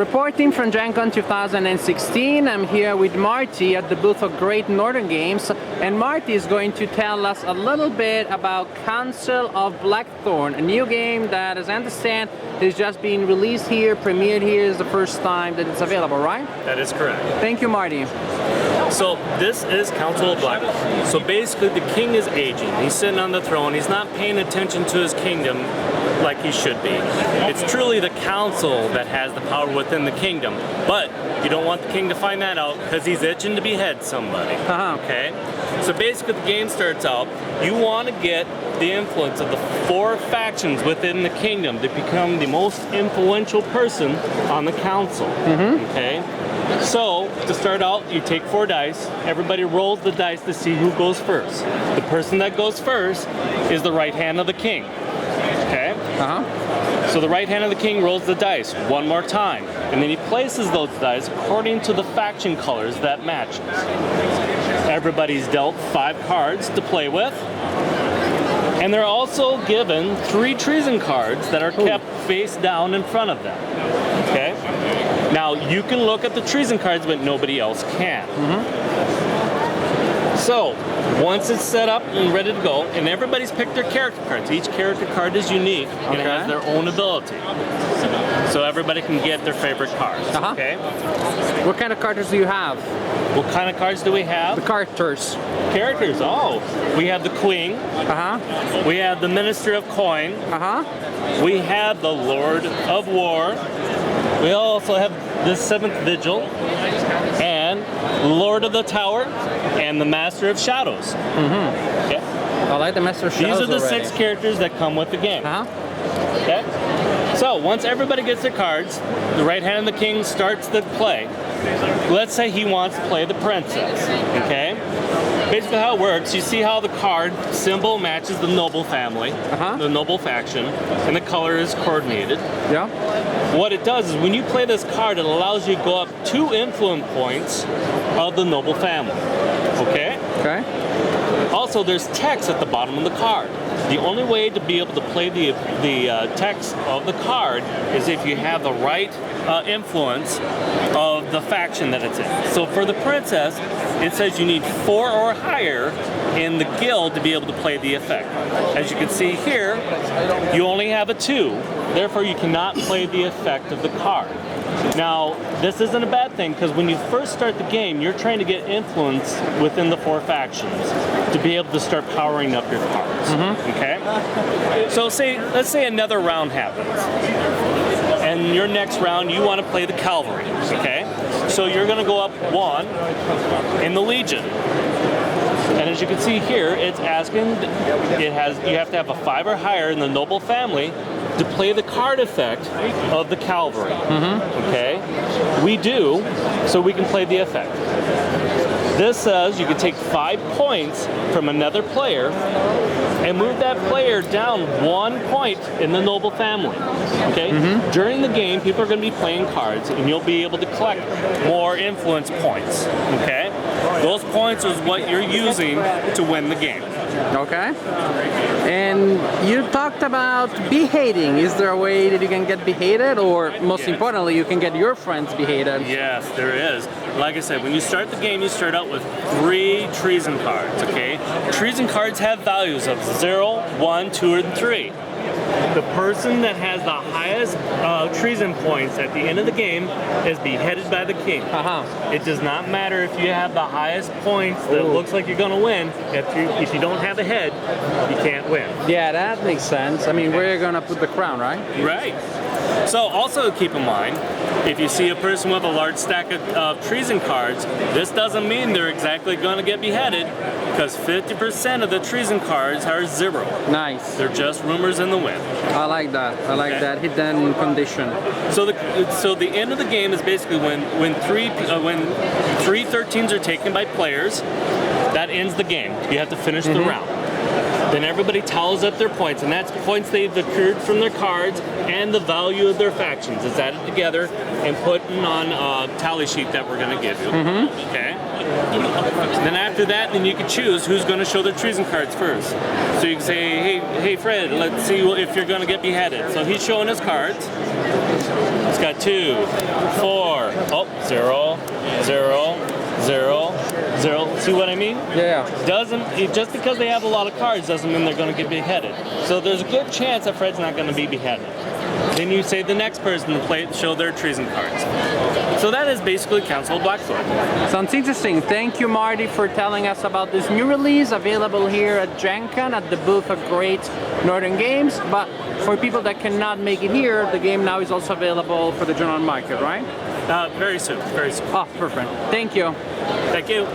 Reporting from GenCon 2016, I'm here with Marty at the booth of Great Northern Games, and Marty is going to tell us a little bit about Council of Blackthorn, a new game that, as I understand, is just being released here, premiered here, is the first time that it's available, right? That is correct. Thank you, Marty. So this is Council of Blackthorn. So basically the king is aging. He's sitting on the throne. He's not paying attention to his kingdom like he should be. It's truly the council that has the power within the kingdom. But you don't want the king to find that out because he's itching to behead somebody. Okay? So basically the game starts out, you want to get the influence of the 4 factions within the kingdom to become the most influential person on the council. Okay? So, to start out, you take 4 dice, everybody rolls the dice to see who goes first. The person that goes first is the right hand of the king. Okay? So the right hand of the king rolls the dice 1 more time, and then he places those dice according to the faction colors that matches. Everybody's dealt 5 cards to play with, and they're also given 3 treason cards that are kept face down in front of them. Okay? Now, you can look at the treason cards, but nobody else can. So, once it's set up and ready to go, and everybody's picked their character cards. Each character card is unique and it has their own ability. So everybody can get their favorite cards. Okay? What kind of characters do you have? What kind of cards do we have? The characters. Characters, oh. We have the Queen. We have the Minister of Coin. We have the Lord of War. We also have the 7th Vigil, and Lord of the Tower, and the Master of Shadows. Okay? I like the Master of Shadows. These are the already. 6 characters that come with the game. Okay? So, once everybody gets their cards, the right hand of the king starts the play. Let's say he wants to play the princess. Okay? Basically how it works, you see how the card symbol matches the noble family, the noble faction, and the color is coordinated. What it does is when you play this card, it allows you to go up 2 influence points of the noble family. Okay? Also, there's text at the bottom of the card. The only way to be able to play the text of the card is if you have the right influence of the faction that it's in. So for the princess, it says you need 4 or higher in the guild to be able to play the effect. As you can see here, you only have a 2, therefore you cannot play the effect of the card. Now, this isn't a bad thing because when you first start the game, you're trying to get influence within the 4 factions to be able to start powering up your cards. Okay? So let's say another round happens. And your next round, you want to play the cavalry. Okay? So you're going to go up 1 in the Legion. And as you can see here, it's asking, you have to have a 5 or higher in the noble family to play the card effect of the cavalry. Okay? We do, so we can play the effect. This says you can take 5 points from another player and move that player down 1 point in the noble family. Okay? During the game, people are going to be playing cards, and you'll be able to collect more influence points. Okay? Those points is what you're using to win the game. Okay. And you talked about beheading. Is there a way that you can get beheaded, or most importantly, you can get your friends beheaded? Yes, there is. Like I said, when you start the game, you start out with 3 treason cards, okay? Treason cards have values of 0, 1, 2, and 3. The person that has the highest treason points at the end of the game is beheaded by the king. It does not matter if you have the highest points that looks like you're going to win. If you don't have a head, you can't win. Yeah, that makes sense. I mean, where are you going to put the crown, right? Right. So also keep in mind, if you see a person with a large stack of treason cards, this doesn't mean they're exactly going to get beheaded, because 50% of the treason cards are 0. Nice. They're just rumors in the wind. I like that. I like that hidden condition. So the end of the game is basically when 3 13s are taken by players, that ends the game. You have to finish the round. Then everybody tallies up their points, and that's points they've accrued from their cards and the value of their factions. It's added together and put on a tally sheet that we're going to give you. Okay. Then after that, then you can choose who's going to show their treason cards first. So you can say, hey Fred, let's see if you're going to get beheaded. So he's showing his cards. It's got 2, 4, 0, 0, 0, 0. See what I mean? Yeah. Just because they have a lot of cards doesn't mean they're going to get beheaded. So there's a good chance that Fred's not going to be beheaded. Then you say the next person to play show their treason cards. So that is basically Council of Blackthorn. Sounds interesting. Thank you, Marty, for telling us about this new release available here at GenCon at the booth of Great Northern Games. But for people that cannot make it here, the game now is also available for the general market, right? Very soon, very soon. Oh, perfect. Thank you. Thank you.